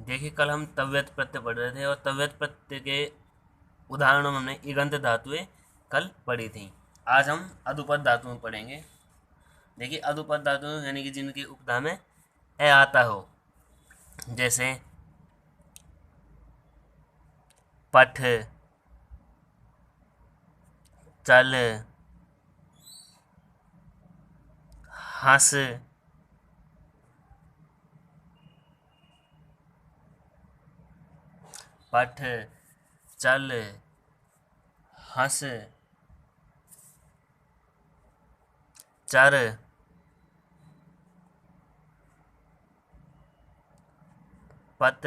देखिए, कल हम तव्यत प्रत्यय पढ़ रहे थे और तव्यत प्रत्यय के उदाहरणों में हमने ईगंत धातुएं कल पढ़ी थी। आज हम अधुपद धातुएं पढ़ेंगे। देखिए, अधुपद धातुएं यानी कि जिनके उपधा में ए आता हो, जैसे पठ, चल, हंस, पठ, चल, हंस, चर, पत,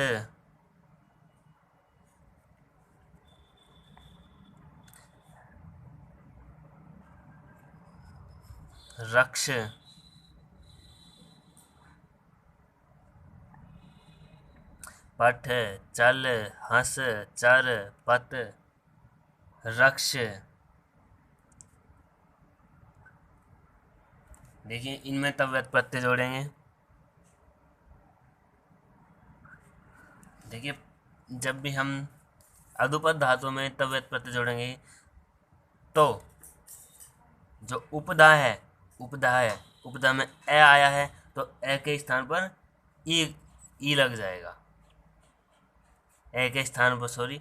रक्ष, पठ, चल, हंस, चर, पत, रक्ष। देखिए, इनमें तव्यत प्रत्यय जोड़ेंगे। देखिए, जब भी हम अधुपद धातु में तव्यत प्रत्यय जोड़ेंगे तो जो उपधा में ए आया है तो ए के स्थान पर ई लग जाएगा। ए के स्थान पर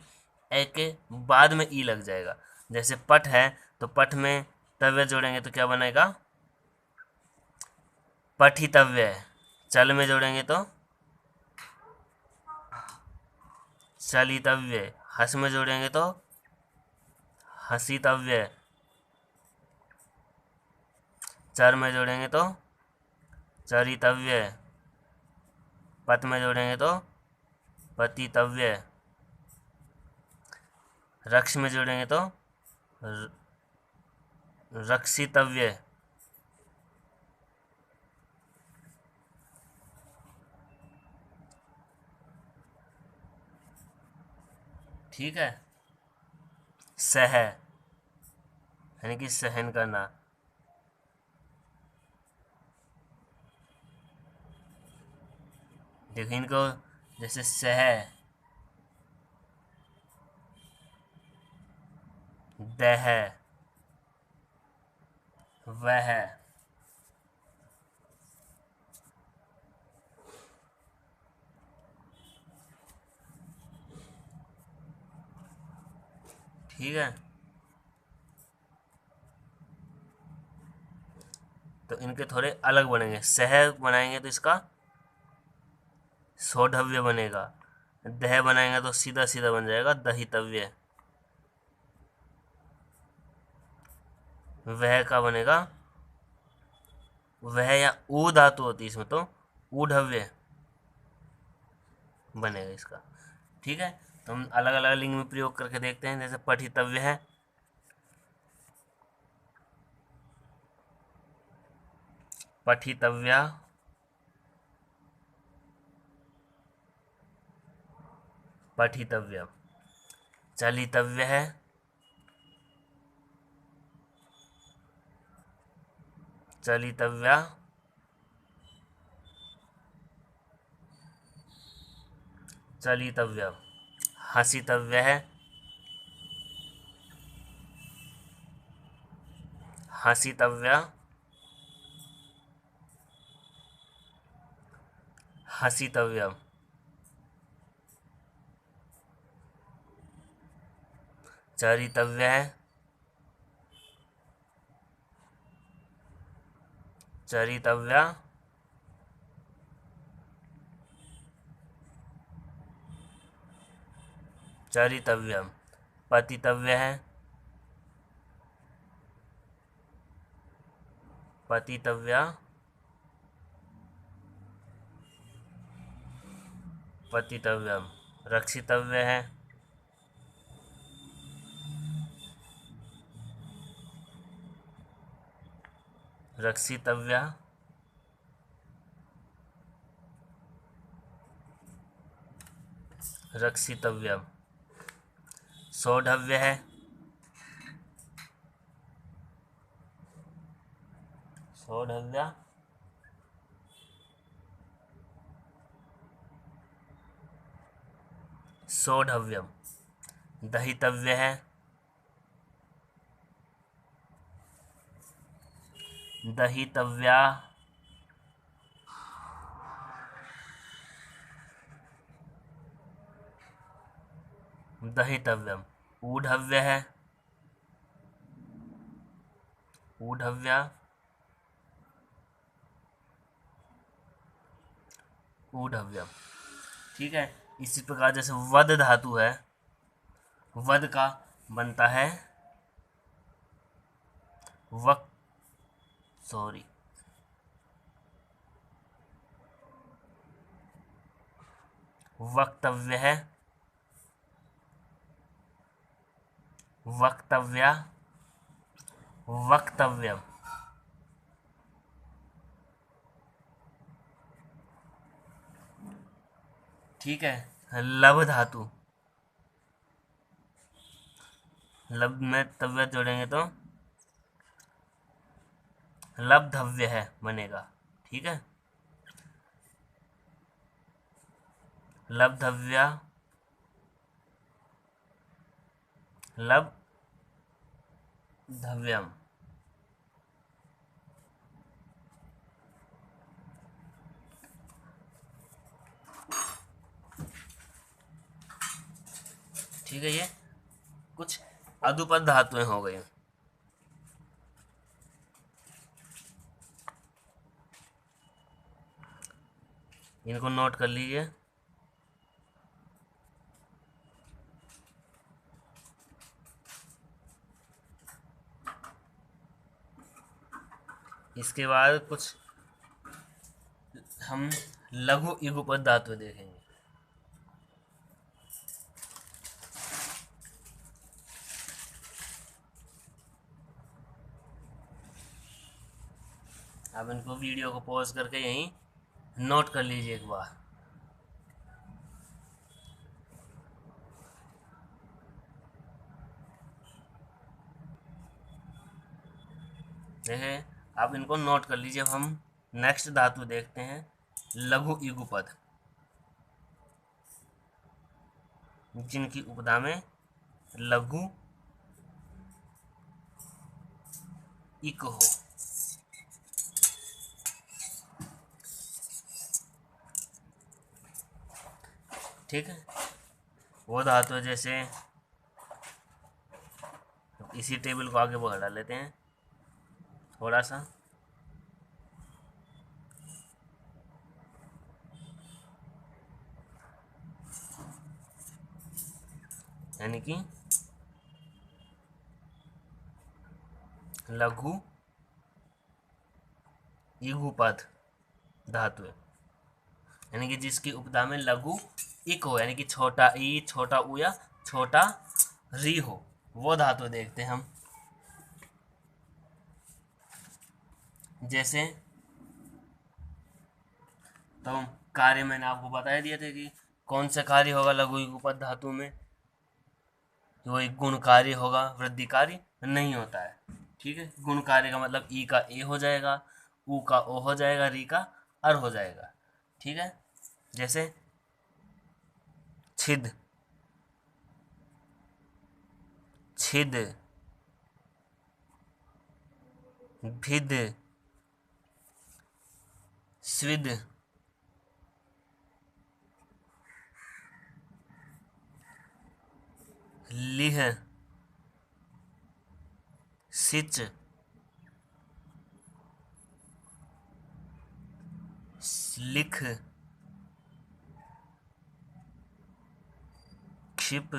ए के बाद में ई लग जाएगा। जैसे पठ है तो पठ में तव्य जोड़ेंगे तो क्या बनेगा? पठितव्य। चल में जोड़ेंगे तो चलितव्य। हंस में जोड़ेंगे तो हंसितव्य। चर में जोड़ेंगे तो चरितव्य। पत में जोड़ेंगे तो पतितव्य। रक्ष में जोड़ेंगे तो रक्षितव्य। ठीक है। सह यानी कि सहन करना। देखो इनको, जैसे सह, दह, वह, ठीक है। तो इनके थोड़े अलग बनेंगे। सह बनाएंगे तो इसका सौढव्य बनेगा। दह बनाएंगे तो सीधा सीधा बन जाएगा दहितव्य। वह का बनेगा, वह या ऊ धातु होती है इसमें तो ऊढ़व्य बनेगा इसका। ठीक है। तो हम अलग अलग लिंग में प्रयोग करके देखते हैं। जैसे पठितव्य है, पठितव्या, पठितव्य। चलितव्य है, चलितव्या, चलितव्य। हंसितव्य है, हंसितव्या, हंसितव्य। चरितव्य है, चरितव्या, चरितव्य। पतितव्य है, पतितव्या, पतितव्यम। रक्षितव्य है, रक्षितव्या, रक्षितव्यम। सौढव्य है, सौढव्या, सोढव्यम। दहितव्य है, दहितव्या। दहितव्यम। ऊढव्य है, ऊढव्या। ऊढव्यम। ठीक है। इसी प्रकार जैसे वद धातु है, वद का बनता है वक सॉरी वक्तव्य है, वक्तव्या। वक्तव्यम। ठीक है। लभ धातु, लब में तव्य जोड़ेंगे तो लब्धव्य है बनेगा। ठीक है। लब्धव्या, लब्धव्यम। ठीक है। ये कुछ अधुपद धातुएं हो गई। इनको नोट कर लीजिए। इसके बाद कुछ हम लघु इगुपद धातु देखेंगे। आप इनको वीडियो को पॉज करके यहीं नोट कर लीजिए एक बार। देखें, आप इनको नोट कर लीजिए। अब हम नेक्स्ट धातु देखते हैं, लघु इगुपद, जिनकी उपधा में लघु इक हो। ठीक है। वो धातु जैसे, इसी टेबल को आगे बढ़ा लेते हैं थोड़ा सा। यानी कि लघु इगुपद धातु है, यानी कि जिसकी उपधा में लघु इक हो, यानी कि छोटा ई, छोटा ऊ या छोटा री हो, वो धातु देखते हैं हम। जैसे तो कार्य मैंने आपको बता दिए थे कि कौन से कार्य होगा लघु इगुपद धातु में। वो एक गुण कार्य होगा, वृद्धि कार्य नहीं होता है। ठीक है। गुण कार्य का मतलब ई का ए हो जाएगा, ऊ का ओ हो जाएगा, री का अर हो जाएगा। ठीक है। जैसे छिद, छिद, भिद, स्विद, लिह, सिच, लिख, क्षिप,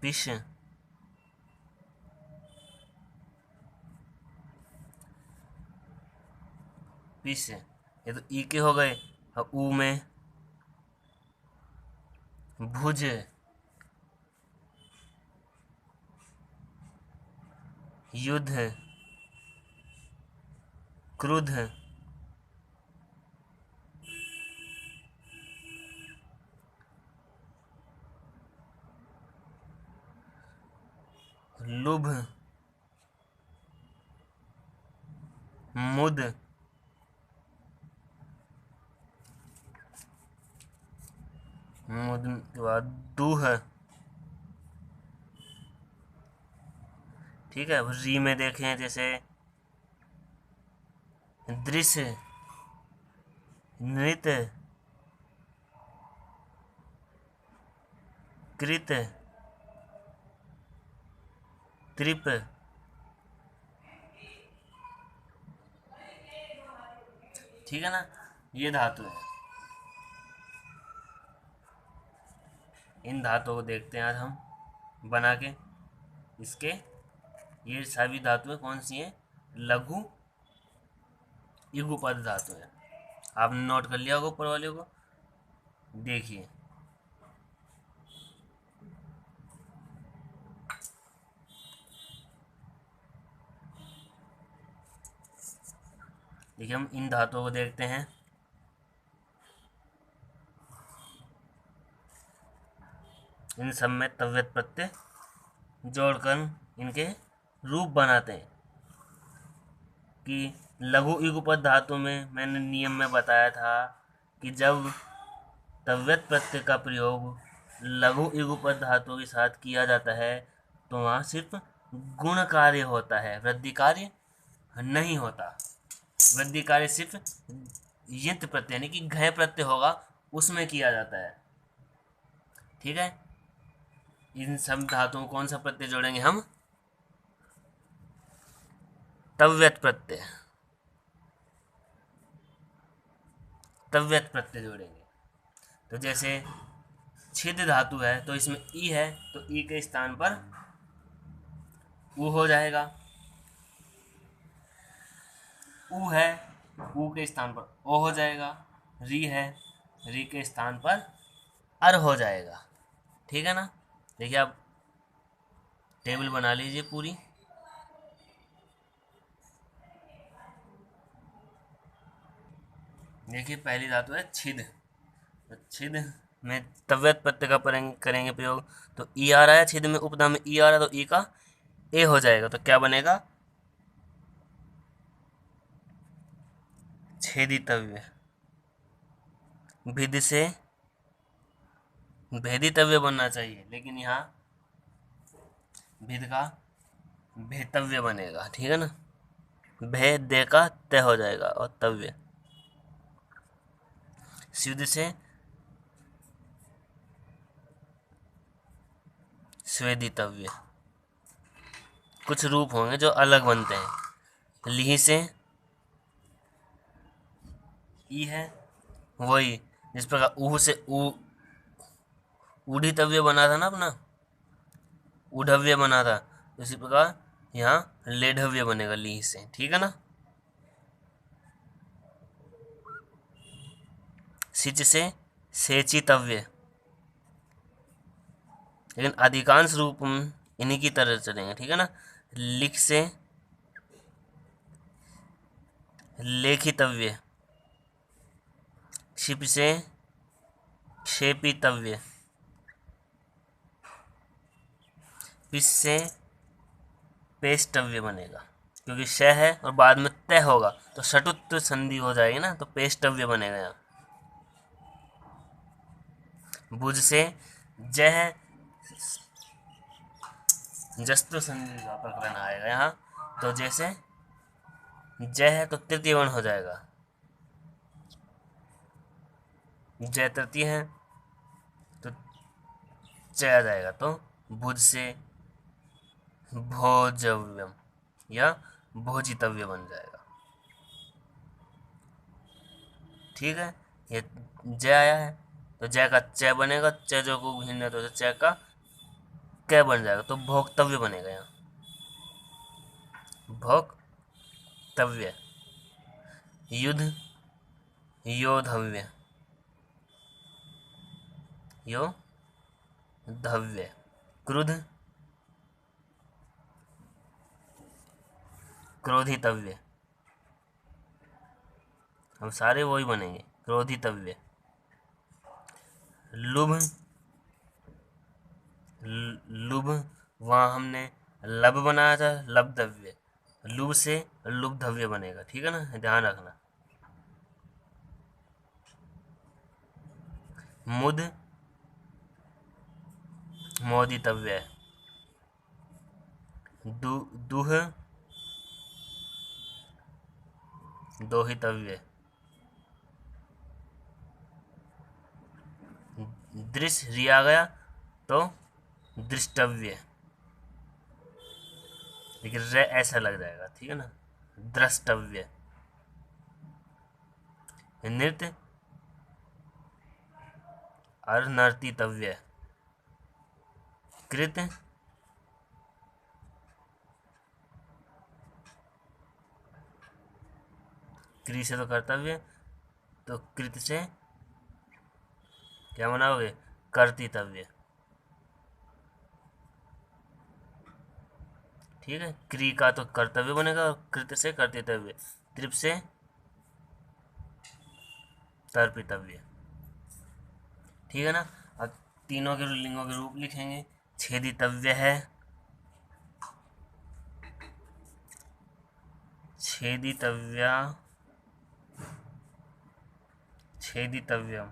पिश, पिश। ये तो ई के हो गए। और ऊ में भुज, युद्ध, क्रुद्ध, लुभ, मुद, मुद के बाद दूह, ठीक है। री में देखें जैसे दृश्य, नृत्य, कृत, त्रिप, ठीक है ना, ये धातु है। इन धातुओं को देखते हैं आज हम बना के इसके। ये सभी धातुएं कौन सी हैं? लघु इगुपद धातु है। आपने नोट कर लिया होगा ऊपर वाले को, देखिए। देखिए हम इन धातुओं को देखते हैं। इन सब में तव्यत प्रत्यय जोड़कर इनके रूप बनाते हैं। कि लघु युगपद धातु में मैंने नियम में बताया था कि जब तव्यत प्रत्यय का प्रयोग लघु युगपद धातु के साथ किया जाता है तो वहाँ सिर्फ गुण कार्य होता है, वृद्धि कार्य नहीं होता। वृद्धि कार्य सिर्फ यंत्र प्रत्यय यानी कि घय प्रत्यय होगा उसमें किया जाता है, ठीक है। इन सब धातुओं कौन सा प्रत्यय जोड़ेंगे हम? तव्यत प्रत्यय, तव्यत प्रत्यय जोड़ेंगे। तो जैसे छिद धातु है तो इसमें ई है तो ई के स्थान पर ऊ हो जाएगा। ऊ है, ऊ के स्थान पर ओ हो जाएगा। री है, री के स्थान पर अर हो जाएगा, ठीक है ना। देखिए आप टेबल बना लीजिए पूरी। देखिए पहली धातु है छिद, तो छिद में तव्यत प्रत्यय का करेंगे प्रयोग। तो ई आ रहा है, छिद में उपधा में ई आ रहा है तो ई का ए हो जाएगा। तो क्या बनेगा? छेदितव्य। भिद से भेदितव्य बनना चाहिए, लेकिन यहाँ भिद का भेतव्य बनेगा, ठीक है ना। भे दे का तय हो जाएगा और तव्य। सिद्ध से स्वेदितव्य। कुछ रूप होंगे जो अलग बनते हैं। लिहि से ई है, वही जिस प्रकार ऊह से ऊढ़ितव्य बना था ना अपना, ऊढ़व्य बना था, इसी प्रकार यहाँ लेढ़व्य बनेगा लिहि से, ठीक है ना। सिच से सेचितव्य, लेकिन अधिकांश रूप हम इन्हीं की तरह चलेंगे, ठीक है ना। लिख से लेखितव्य। क्षिप से क्षेपितव्य। पिस से पेष्टव्य बनेगा, क्योंकि श है और बाद में तय होगा तो षटुत्व संधि हो जाएगी ना, तो पेष्टव्य बनेगा यहाँ। भुज से जय जस्तु संधि का प्रकरण आएगा यहाँ। तो जैसे जय है तो तृतीय वर्ण हो जाएगा, जय तृतीय है तो जय आ जाएगा। तो भुज से भोजव्यम या भोजितव्य बन जाएगा, ठीक है। ये जय आया है तो जय का चय बनेगा, चय जो को भिन्न है तो चय का कै बन जाएगा, तो भोक्तव्य बनेगा यहाँ। भोक्तव्य। युद्ध योधव्य, योधव्य। क्रुद्ध क्रोधितव्य, हम सारे वही बनेंगे, क्रोधितव्य। लुभ लुभ, वहाँ हमने लब बनाया था, लब्धव्य। लुभ से लुब्धव्य बनेगा, ठीक है ना, ध्यान रखना। मुद मोदितव्य। दुह दोहितव्य। दृश्य री आ गया तो दृष्टव्य, लेकिन रे ऐसा लग जाएगा, ठीक है ना, द्रष्टव्य। नृत्य अर्नर्तितव्य। कृत क्री से तो कर्तव्य, तो कृत से क्या बनाओगे, कर्तव्य। ठीक है, क्री का तो कर्तव्य बनेगा और कृत से कर्तव्य, तृप से तर्पितव्य। ठीक है ना। अब तीनों के लिंगों के रूप लिखेंगे। छेदितव्य है, छेदितव्या, छेदितव्यम।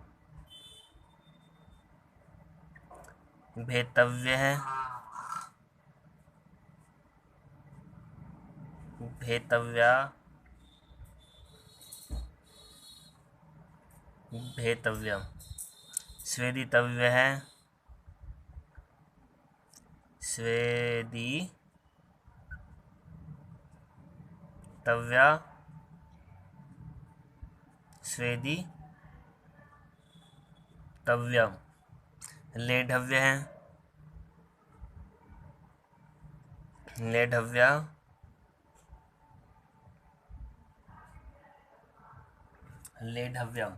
भेतव्य है, भेतव्या, भेतव्यम। स्वेदितव्य है, स्वेदितव्या, स्वेदितव्यम। लेढव्य है, लेढव्या, लेढव्यम।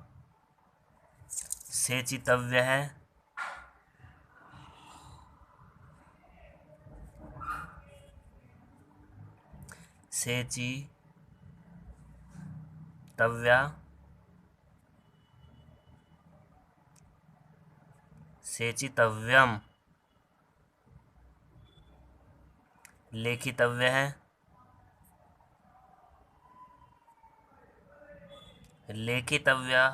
सेचितव्य है, सेचितव्या, सेचितव्यम। लेखितव्य है, लेखितव्या,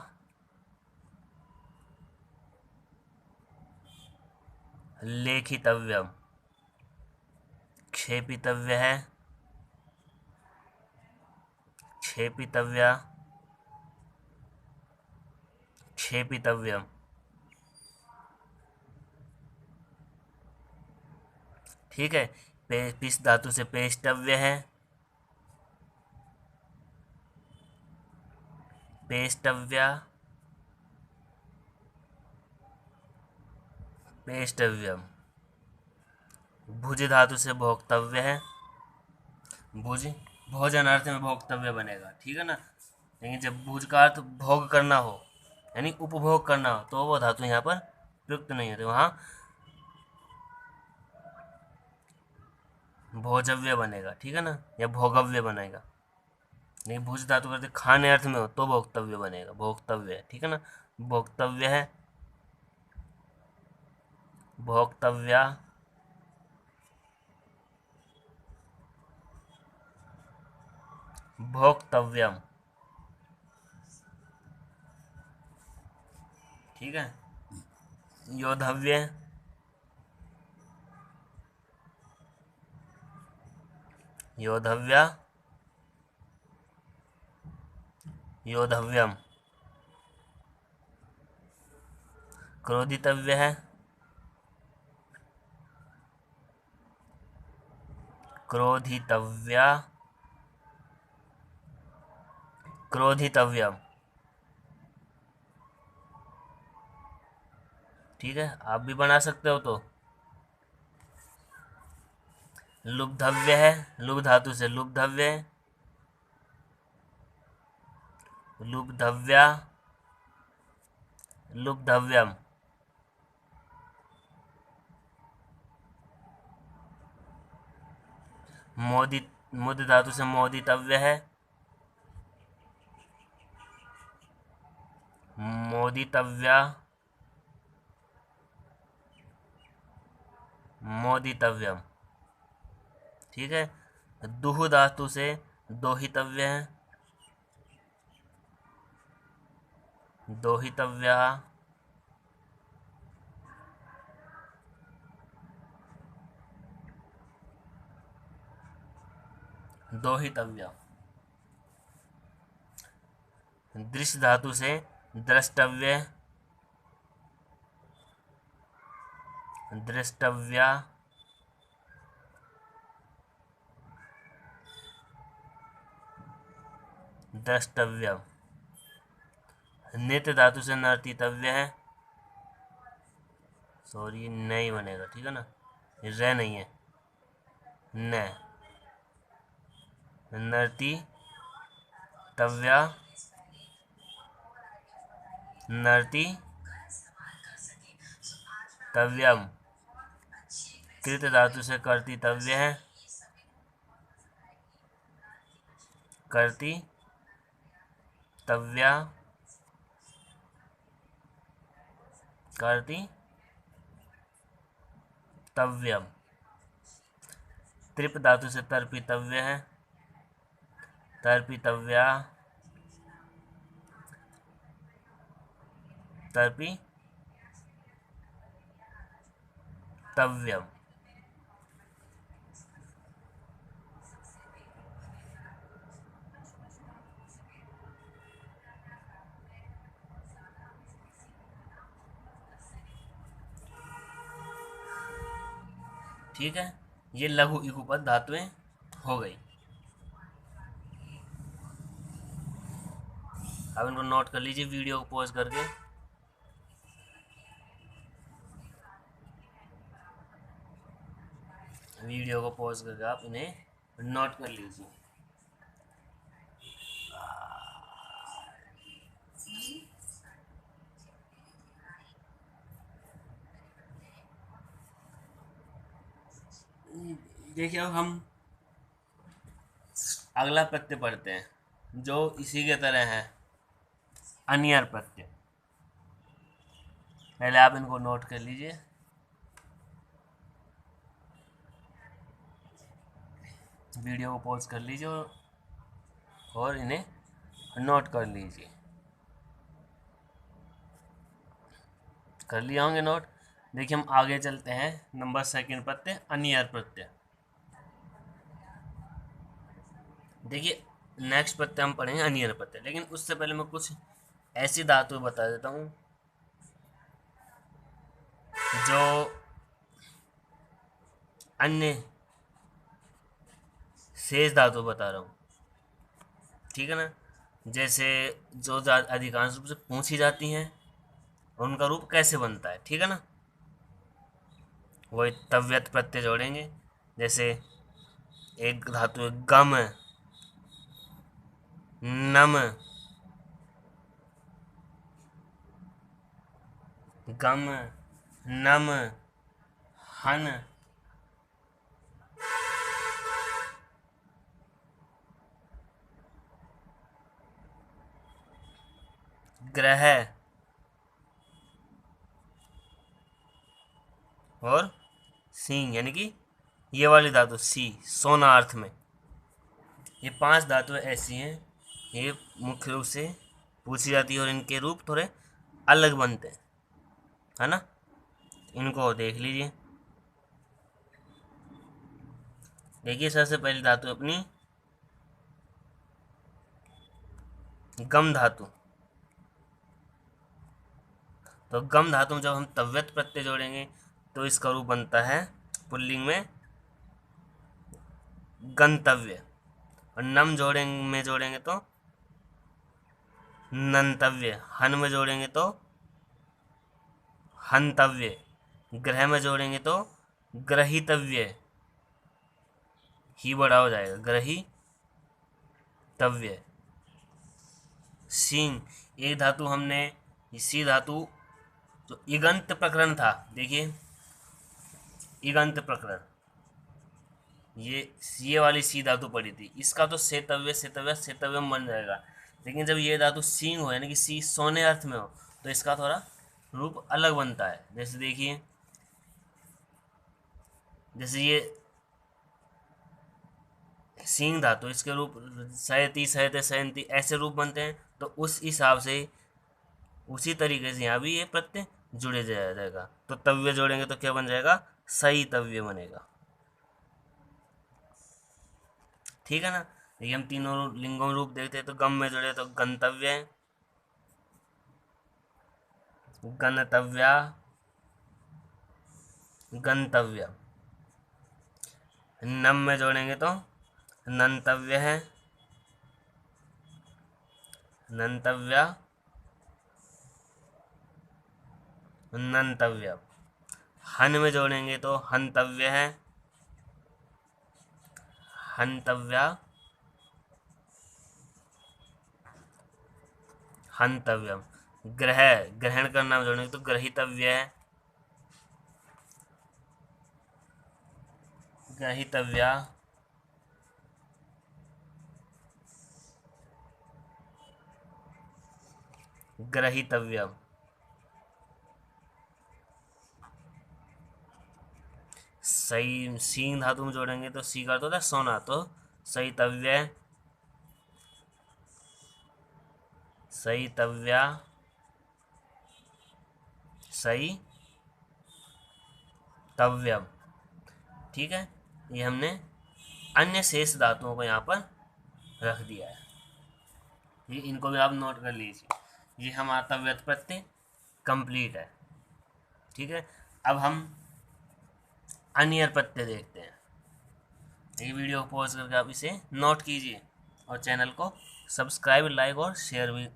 लेखितव्यम। क्षेपितव्य है, क्षेपितव्या, क्षेपितव्यम। ठीक है। पिस धातु से पेष्टव्य है, पेष्टव्या, पेष्टव्यम। भुज धातु से भोक्तव्य है, भुज भोजन अर्थ में भोक्तव्य बनेगा, ठीक है ना। लेकिन जब भुज का अर्थ भोग करना हो, यानी उपभोग करना हो, तो वो धातु यहाँ पर प्रयुक्त नहीं होती, वहाँ भोजव्य बनेगा, ठीक है ना, या भोगव्य बनेगा। नहीं, भुज धातु करते खाने अर्थ में हो तो भोक्तव्य बनेगा, भोक्तव्य, ठीक है ना। भोक्तव्य है, भोक्तव्या, भोक्तव्यम। ठीक है। योधव्य, योधव्या, योधव्यम। क्रोधितव्य है, क्रोधितव्या, क्रोधितव्यम। ठीक है, आप भी बना सकते हो। तो लुब्धव्य है, लुब्ध धातु से लुब्धव्य, लुब्धव्या, लुब्धव्यम। मोदित मुद धातु से मोदितव्य है, मोदितव्या, मोदितव्यम। ठीक है। दुह धातु से दोहितव्य है, दोहितव्या, दोहितव्य। दृश्य धातु से द्रष्टव्य, दृष्टव्या, द्रष्टव्य। नित्य धातु से नर्तितव्य है, सॉरी नहीं बनेगा, ठीक है ना, रे नहीं है, न, नर्ति तव्या, नर्ति तव्यम। कृत धातु से कर्तितव्य है, कर्ति तव्या, कर्ति तव्यम। त्रिप धातु से तर्पितव्य है, तर्पितव्या, तर्पि तव्यम। ठीक है, ये लघु इकुपद धातुएं हो गई। अब इनको नोट कर लीजिए वीडियो को पॉज करके। वीडियो को पॉज करके आप इन्हें नोट कर लीजिए। देखिए अब हम अगला प्रत्यय पढ़ते हैं जो इसी के तरह है, अनियर प्रत्यय। पहले आप इनको नोट कर लीजिए। वीडियो को पॉज कर लीजिए और इन्हें नोट कर लीजिए। कर लिया होंगे नोट। देखिए हम आगे चलते हैं, नंबर सेकंड प्रत्यय अनियर प्रत्यय। देखिए नेक्स्ट प्रत्यय हम पढ़ेंगे अनियर प्रत्यय, लेकिन उससे पहले मैं कुछ ऐसी धातु बता देता हूँ जो अन्य शेष धातु बता रहा हूँ, ठीक है ना। जैसे जो अधिकांश रूप से पूछी जाती हैं उनका रूप कैसे बनता है, ठीक है ना। वही तव्यत प्रत्यय जोड़ेंगे। जैसे एक धातु है गम, नम, गम, नम, हन, ग्रह और सिंह, यानी कि ये वाली धातु सी सोना अर्थ में। ये 5 धातुएं ऐसी हैं, ये मुख्य रूप से पूछी जाती है और इनके रूप थोड़े अलग बनते हैं, है ना। इनको देख लीजिए। देखिए सबसे पहली धातु अपनी गम धातु। तो गम धातु में जब हम तव्यत प्रत्यय जोड़ेंगे तो इसका रूप बनता है पुल्लिंग में गंतव्य, और नम जोड़ेंगे तो नंतव्य, हन में जोड़ेंगे तो हंतव्य, ग्रह में जोड़ेंगे तो ग्रहितव्य, ही बड़ा हो जाएगा, ग्रहितव्य। सिंह, एक धातु हमने इसी धातु जो इगंत प्रकरण था, देखिए इगंत प्रकरण, ये वाली सी धातु पड़ी थी, इसका तो सेतव्य सेतव्य सेतव्यम बन जाएगा। लेकिन जब ये धातु सिंह हो यानी कि सी सोने अर्थ में हो तो इसका थोड़ा रूप अलग बनता है। जैसे देखिए, जैसे ये सिंह धातु, इसके रूप सहती सहते सहंती ऐसे रूप बनते हैं, तो उस हिसाब से उसी तरीके से यहाँ भी ये प्रत्यय जुड़े जाएगा। तो तव्य जोड़ेंगे तो क्या बन जाएगा, सही तव्य बनेगा, ठीक है ना। देखिए हम तीनों लिंगों में रूप देखते हैं तो गम में जुड़े तो गंतव्य, गंतव्या, गंतव्य। नम में जोड़ेंगे तो नंतव्य है, नंतव्या, नंतव्य। हन में जोड़ेंगे तो हंतव्य है, हंतव्या, हंतव्यम। ग्रह, ग्रहण करना में जोड़ेंगे तो ग्रहीतव्य है, ग्रहीतव्या, ग्रहीतव्यम। सही सींग धातु में जोड़ेंगे तो सी का तो होता है सोना, तो सहीतव्य, सहीतव्या, सही तव्यम। ठीक है, ये हमने अन्य शेष धातुओं को यहाँ पर रख दिया है, ये इनको भी आप नोट कर लीजिए। ये हमारा तव्यत प्रत्यय कंप्लीट है। ठीक है, अब हम अनियर प्रत्यय देखते हैं। ये वीडियो को पॉज करके आप इसे नोट कीजिए और चैनल को सब्सक्राइब, लाइक और शेयर भी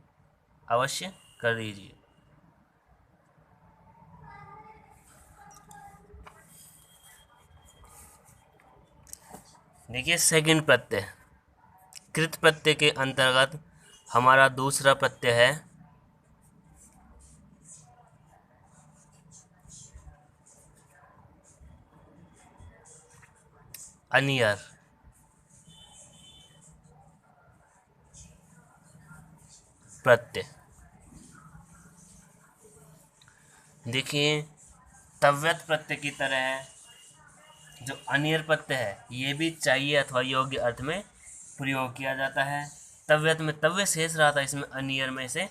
अवश्य कर दीजिए। देखिए सेकंड प्रत्यय, कृत प्रत्यय के अंतर्गत हमारा दूसरा प्रत्यय है अनियर। प्रत्यय देखिए तव्यत प्रत्यय की तरह है, जो अनियर प्रत्यय है ये भी चाहिए अथवा योग्य अर्थ में प्रयोग किया जाता है। तव्यत में तव्य शेष रहता है, इसमें अनियर में से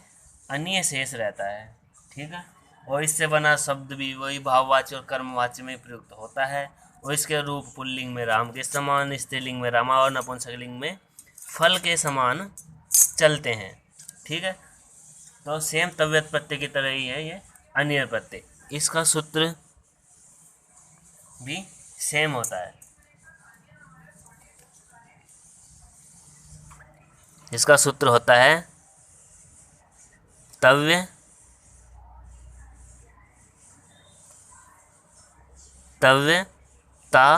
अनीय शेष रहता है। ठीक है, और इससे बना शब्द भी वही भाववाच्य और कर्मवाच्य में प्रयुक्त होता है, और इसके रूप पुल्लिंग में राम के समान, स्त्रीलिंग में रमा और नपुंसकलिंग में फल के समान चलते हैं। ठीक है, तो सेम तव्यत प्रत्यय की तरह ही है ये अनियर प्रत्यय, इसका सूत्र भी सेम होता है। इसका सूत्र होता है तव्य, तव्य ता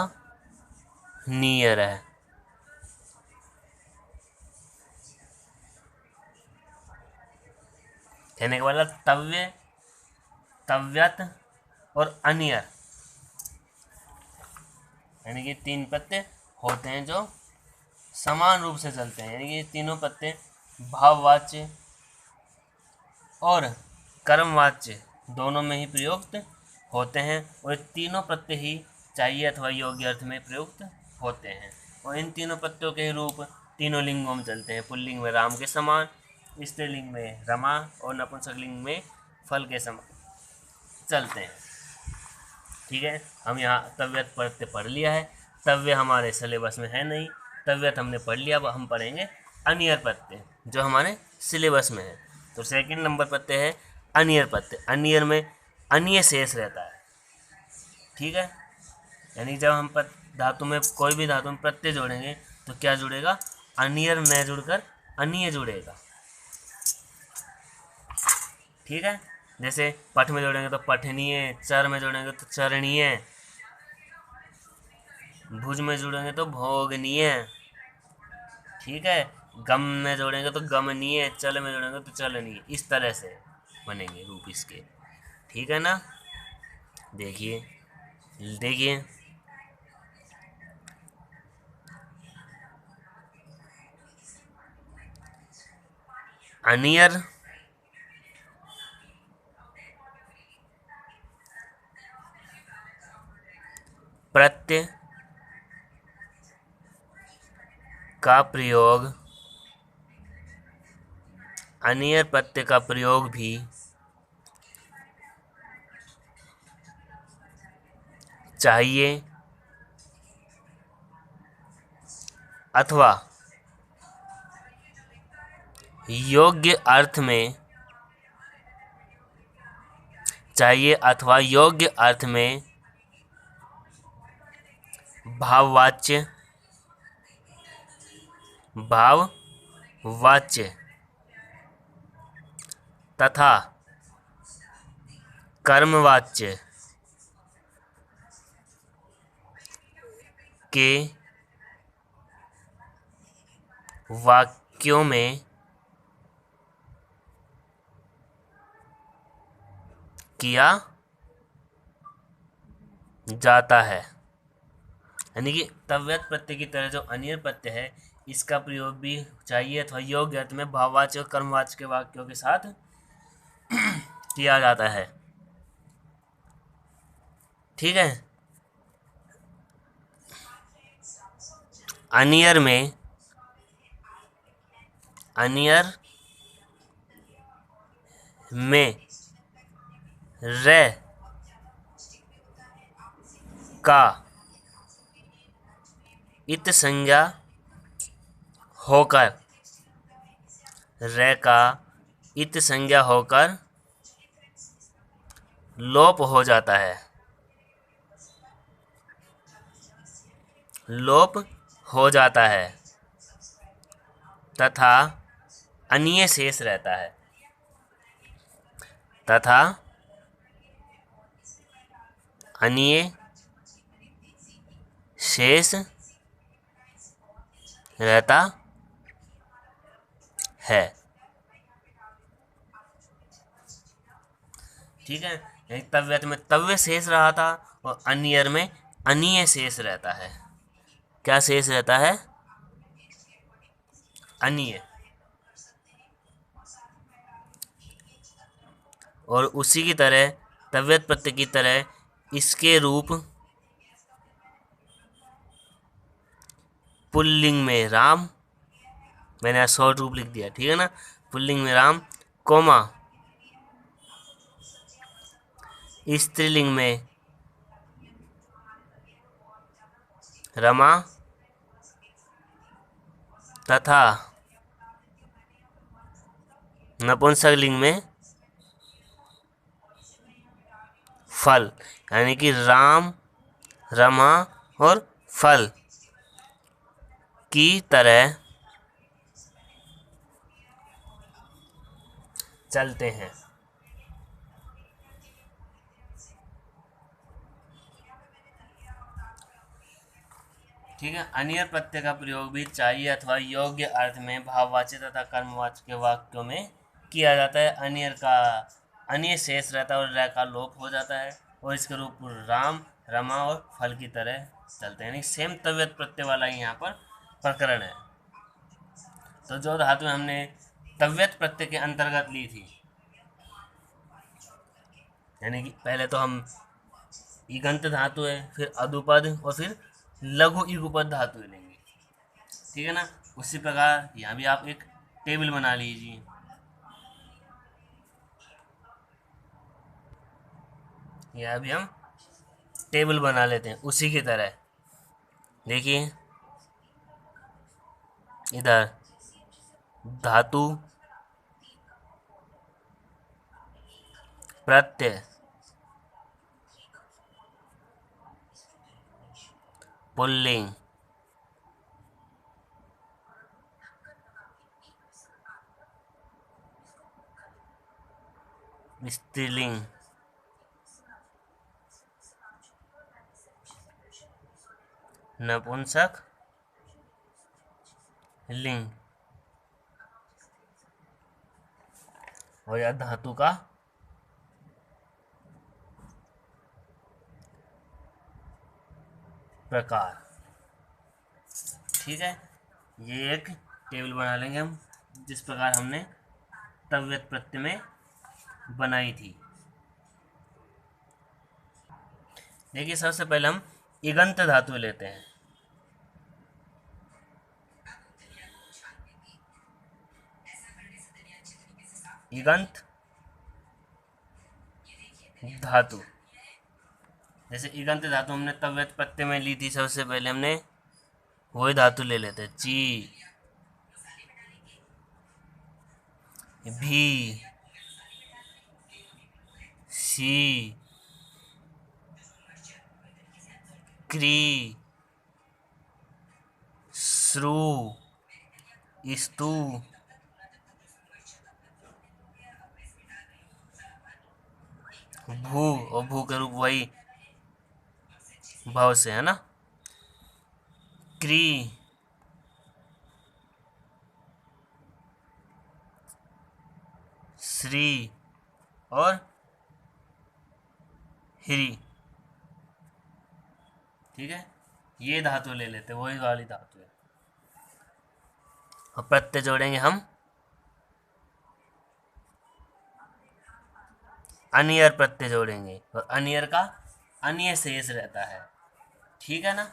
नियर है। कहने के मतलब तव्य, तव्यत और अनियर, यानी कि तीन प्रत्यय होते हैं जो समान रूप से चलते हैं, यानी कि तीनों प्रत्यय भाववाच्य और कर्मवाच्य दोनों में ही प्रयुक्त होते हैं, और तीनों प्रत्यय ही चाहिए अथवा योग्य अर्थ में प्रयुक्त होते हैं, और इन तीनों प्रत्ययों के रूप तीनों लिंगों में चलते हैं। पुल्लिंग में राम के समान, स्त्रीलिंग में रमा और नपुंसकलिंग में फल के समान चलते हैं। ठीक है, हम यहाँ तव्यत प्रत्यय पढ़ लिया है, तव्य हमारे सिलेबस में है नहीं, तव्यत हमने पढ़ लिया। अब हम पढ़ेंगे अनियर प्रत्यय जो हमारे सिलेबस में है। तो सेकंड नंबर प्रत्यय है अनियर प्रत्यय। अनियर में अनिय शेष रहता है। ठीक है, यानी जब हम धातु में कोई भी धातु में प्रत्यय जोड़ेंगे तो क्या जुड़ेगा, अनियर न जुड़कर अनिय जुड़ेगा। ठीक है, जैसे पठ में जोड़ेंगे तो पठनीय, चर में जोड़ेंगे तो चरणीय, भुज में जोड़ेंगे तो भोगनीय। ठीक है, गम में जोड़ेंगे तो गमनीय, चल में जोड़ेंगे तो चलनीय। इस तरह से बनेंगे रूप इसके। ठीक है ना, देखिए देखिए अनियर प्रत्यय का प्रयोग, अनियर प्रत्यय का प्रयोग भी चाहिए अथवा योग्य अर्थ में चाहिए अथवा योग्य अर्थ में भाववाच्य तथा कर्मवाच्य के वाक्यों में किया जाता है। यानी कि तव्यत प्रत्यय की तरह जो अनियर प्रत्यय है, इसका प्रयोग भी चाहिए अथवा योग्य अर्थ में भाववाच्य और कर्मवाच्य के वाक्यों के साथ किया जाता है। ठीक है। अनियर में रे का इत संज्ञा होकर लोप हो जाता है तथा अन्य शेष रहता है। ठीक है। तव्यत में तव्य शेष रहा था और अनियर में अनीय शेष रहता है। क्या शेष रहता है? अनीय। और उसी की तरह तव्यत प्रत्यय की तरह इसके रूप पुल्लिंग में राम, मैंने शॉर्ट रूप लिख दिया, ठीक है ना। पुल्लिंग में राम, कोमा स्त्रीलिंग में रमा तथा नपुंसकलिंग में फल, यानी कि राम, रमा और फल की तरह चलते हैं। ठीक है। अनियर प्रत्यय का प्रयोग भी चाहिए अथवा योग्य अर्थ में भाववाच्य तथा कर्मवाच्य के वाक्यों में किया जाता है। अनियर का अनिय शेष रहता है और रै का लोप हो जाता है और इसके रूप राम, रमा और फल की तरह चलते हैं। यानी सेम तव्यत प्रत्यय वाला ही यहाँ पर प्रकरण है। तो जो धातु हमने तव्यत प्रत्यय के अंतर्गत ली थी, यानी कि पहले तो हम ईगंत धातु है, फिर अदुपद और फिर लघु इगुपद धातु लेंगे। ठीक है ना। उसी प्रकार यहाँ भी आप एक टेबल बना लीजिए। यहाँ भी हम टेबल बना लेते हैं उसी की तरह। देखिए इधर धातु प्रत्यय पुल्लिंग स्त्रीलिंग नपुंसक लिंग और यह धातु का प्रकार। ठीक है। ये एक टेबल बना लेंगे हम जिस प्रकार हमने तव्यत प्रत्यय में बनाई थी। देखिए सबसे पहले हम इगंत धातु लेते हैं। इगंत धातु, जैसे इगंत धातु हमने तव्यत प्रत्यय में ली थी। सबसे पहले हमने वही धातु ले लेते हैं। ची, भी, सी, क्री, श्रू, स्तु, भू, और भू के रूप वही भाव से है ना। क्री, श्री और हिरी। ठीक है, ये धातु ले लेते, वही वाली धातु है। अब प्रत्यय जोड़ेंगे हम। अनियर प्रत्यय जोड़ेंगे, और अनियर का अन्य शेष रहता है। ठीक है ना।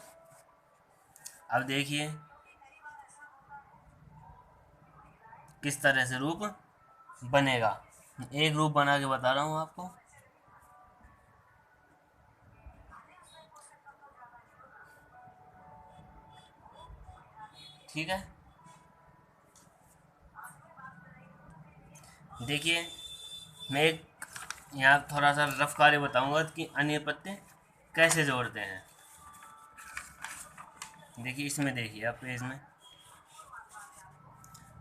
अब देखिए किस तरह से रूप बनेगा। एक रूप बना के बता रहा हूं आपको। ठीक है, देखिए मैं एक यहाँ थोड़ा सा रफ कार्य बताऊंगा कि अन्य प्रत्यय कैसे जोड़ते हैं। देखिए इसमें, देखिए आप पेज में,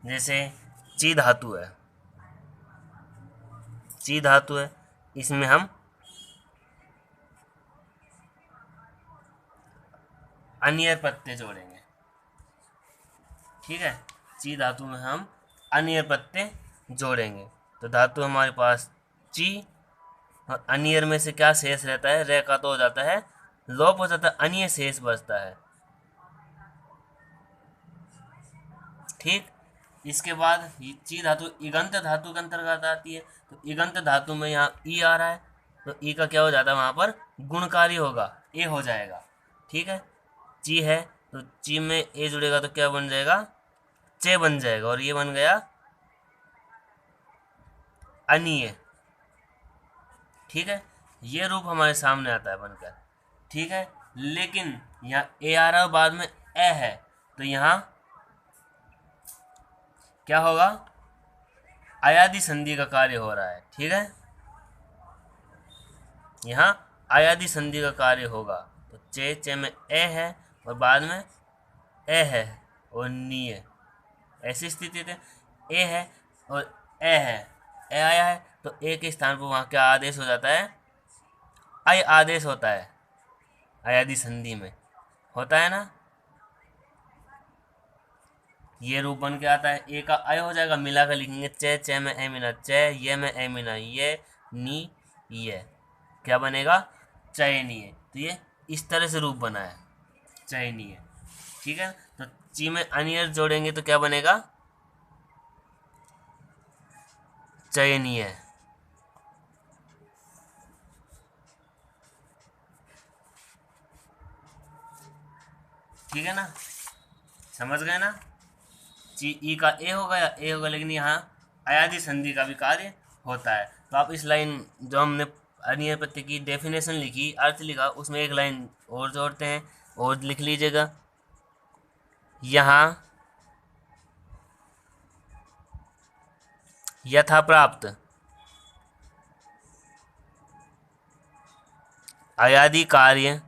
जैसे ची धातु है, ची धातु है, इसमें हम अन्य प्रत्यय जोड़ेंगे। ठीक है, ची धातु में हम अन्य प्रत्यय जोड़ेंगे। तो धातु हमारे पास ची, और अनियर में से क्या शेष रहता है, रे का तो हो जाता है लोप हो जाता है, अन्य शेष बचता है। ठीक, इसके बाद ची धातु इगंत धातु के अंतर्गत आती है। तो इगंत धातु में यहाँ ई आ रहा है, तो ई का क्या हो जाता है, वहां पर गुणकारी होगा, ए हो जाएगा। ठीक है, ची है तो ची में ए जुड़ेगा तो क्या बन जाएगा, चे बन जाएगा, और ये बन गया अनिय। ठीक है, ये रूप हमारे सामने आता है बनकर। ठीक है, लेकिन यहाँ ए आ रहा है बाद में ए है, तो यहाँ क्या होगा, आयादी संधि का कार्य हो रहा है। ठीक है, यहाँ आयादी संधि का कार्य होगा। तो चे, चे में ए है और बाद में ए है और नी है, ऐसी स्थिति है। ए है और ए है, ए आया है तो ए के स्थान पर वहाँ क्या आदेश हो जाता है, आई आदेश होता है, आयादी संधि में होता है ना। ये रूप बन के आता है, ए का अय हो जाएगा, मिला कर लिखेंगे चे, चे में ए मिला चे, ये में ए मिला ये, नी ये, क्या बनेगा, चयनीय। तो ये इस तरह से रूप बना है, चयनीय। ठीक है, तो ची में अनियर जोड़ेंगे तो क्या बनेगा, चयनीय। ठीक है ना, समझ गए ना। ची ई का ए होगा या ए होगा, लेकिन यहाँ अयादी संधि का भी कार्य होता है। तो आप इस लाइन जो हमने अनियर प्रत्यय की डेफिनेशन लिखी, अर्थ लिखा, उसमें एक लाइन और जोड़ते हैं, और लिख लीजिएगा। यहाँ यथा प्राप्त अयादी कार्य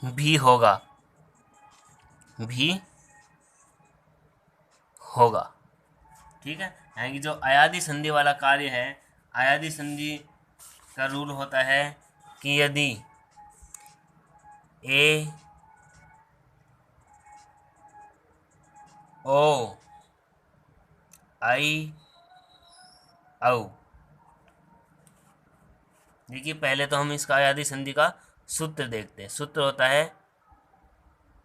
भी होगा, भी होगा। ठीक है, यानी कि जो अयादी संधि वाला कार्य है, अयादी संधि का रूल होता है कि यदि ए ओ आई औ, देखिए पहले तो हम इसका अयादी संधि का सूत्र देखते हैं। सूत्र होता है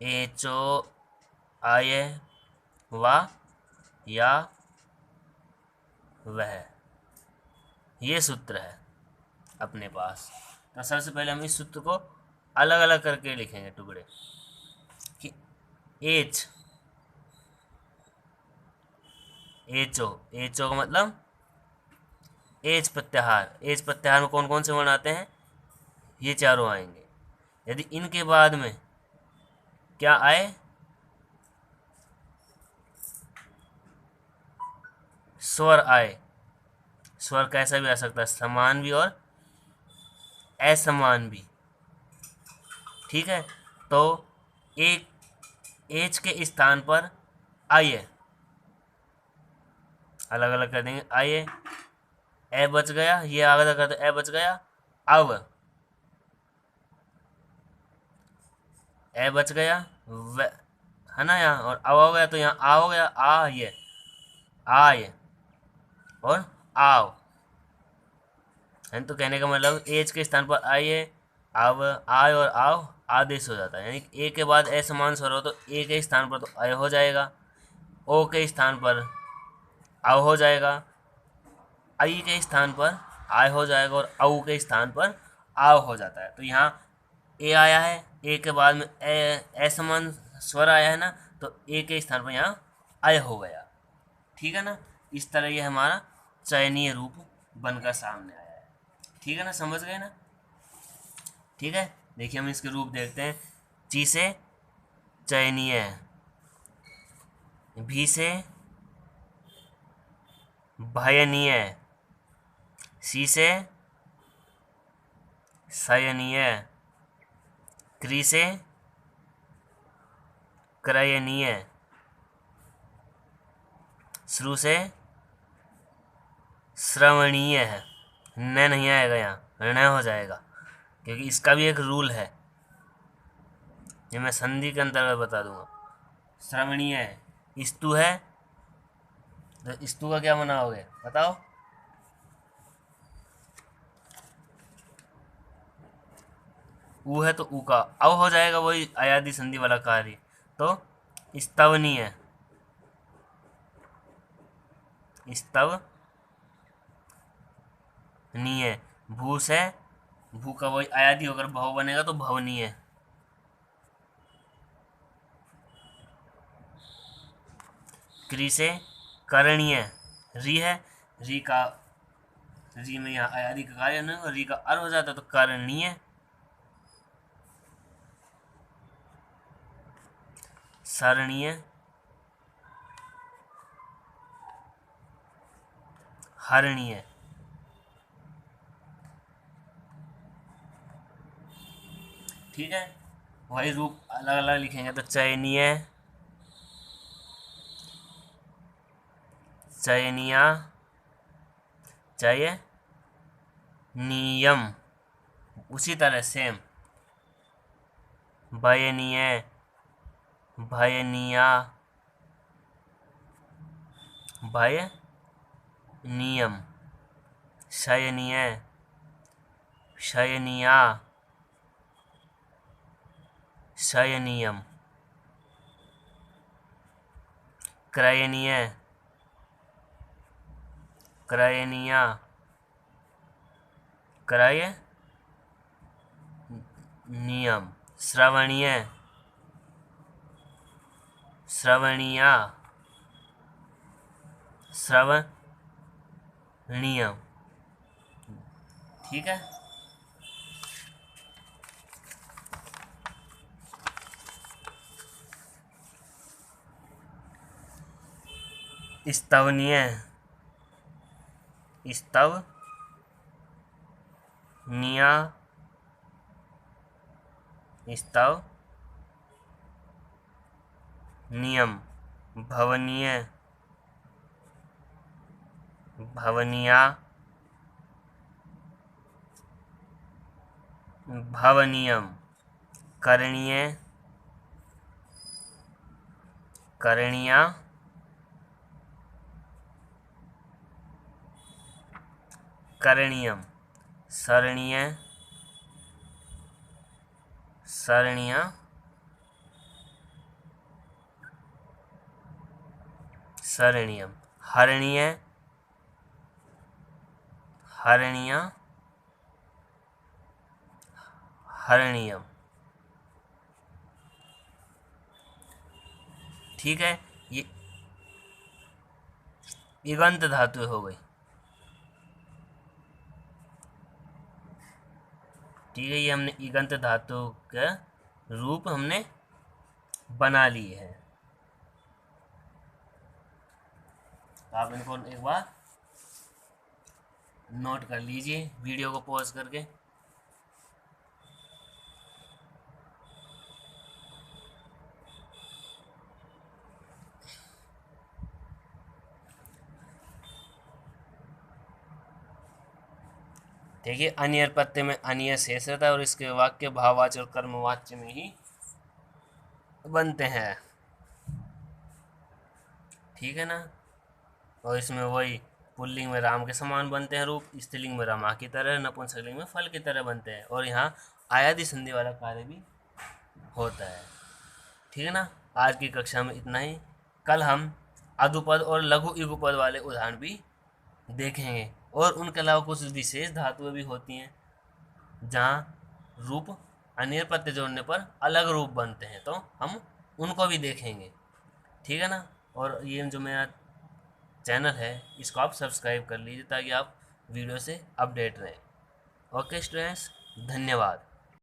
ए चो आय वा या वह, ये सूत्र है अपने पास। तो सबसे पहले हम इस सूत्र को अलग अलग करके लिखेंगे टुकड़े, कि एच, एचो, एचो का मतलब एच प्रत्याहार, एच प्रत्याहार में कौन कौन से वर्ण आते हैं, ये चारों आएंगे। यदि इनके बाद में क्या आए, स्वर आए। स्वर कैसा भी आ सकता है, समान भी और असमान भी। ठीक है, तो एक एच के स्थान पर आइए, अलग अलग कर देंगे। आइए, ए बच गया, ये आगे कर दो, ए बच गया। अब ए बच गया, है ना यहाँ, और अब हो गया तो यहाँ आ हो गया, आ ये, आए और आओ। है तो कहने का मतलब एज के स्थान पर आइए, अब आय और आओ आदेश हो जाता है, यानी ए के बाद ए समान स्वर हो तो ए के स्थान पर तो आय हो जाएगा, ओ के स्थान पर आओ हो जाएगा, आई के स्थान पर आय हो जाएगा और औ के स्थान पर आओ हो जाता है। तो यहाँ ए आया है, ए के बाद में ए समान स्वर आया है ना, तो ए के स्थान पर यहाँ आय हो गया। ठीक है ना, इस तरह ये हमारा चयनीय रूप बनकर सामने आया है। ठीक है ना, समझ गए ना। ठीक है, देखिए हम इसके रूप देखते हैं। ची से चयनीय है, भी से भयनीय है, सी से शयनीय, क्री से क्रयनीय, श्रु से श्रवणीय है। न नहीं आएगा यहाँ, न हो जाएगा, क्योंकि इसका भी एक रूल है, ये मैं संधि के अंतर्गत बता दूंगा। श्रवणीय है, स्तु है, तो स्तु का क्या बनाओगे बताओ। ऊ है तो ऊ का अव हो जाएगा, वही अयादि संधि वाला कार्य। तो स्तवनीय है, स्तवनीय। भूस है, भू का वही अयादि होकर भव बनेगा तो भवनीय। क्री से करणीय, री है, री का, री में यहाँ अयादि का कार्य नहीं होगा, री का अर हो जाता तो करणीय। सरणीय, हरणीय। ठीक है, वही रूप अलग अलग लिखेंगे तो चयनीय, चयनिया, चय नियम, उसी तरह सेम। भयनीय, भयनीया, भय नियम। शयनीय, शयनिया, शयनियम। क्रयनीय, क्रयनिया, क्रय नियम। श्रवणीय, श्रवणीया, श्रवणीयम। ठीक है, स्तवनीय, स्तवनीया, स्तव नियम। भवनीय, भवनिया, भवनियम। करणीय, करणीया, करणीयम। सरणीय, सरणीया, सरणीयम। हरणीय, हरणीया, हरणीयम। ठीक है, ये इगंत धातु हो गई। ठीक है, ये हमने इगंत धातु का रूप हमने बना ली है। तो आप इनको एक बार नोट कर लीजिए वीडियो को पॉज करके। देखिए अनियर प्रत्यय में अनियर शेष रहता है और इसके वाक्य भाववाच्य और कर्मवाच्य में ही बनते हैं, ठीक है ना। और इसमें वही पुल्लिंग में राम के समान बनते हैं रूप, स्त्रीलिंग में रमा की तरह, नपुंसकलिंग में फल की तरह बनते हैं, और यहाँ आयादी संधि वाला कार्य भी होता है, ठीक है ना। आज की कक्षा में इतना ही। कल हम अधुपद और लघु इगुपद वाले उदाहरण भी देखेंगे, और उनके अलावा कुछ विशेष धातुएं भी होती हैं जहाँ रूप अनियर प्रत्यय जोड़ने पर अलग रूप बनते हैं, तो हम उनको भी देखेंगे, ठीक है ना। और ये जो मेरा चैनल है इसको आप सब्सक्राइब कर लीजिए ताकि आप वीडियो से अपडेट रहें। ओके स्टूडेंट्स, धन्यवाद।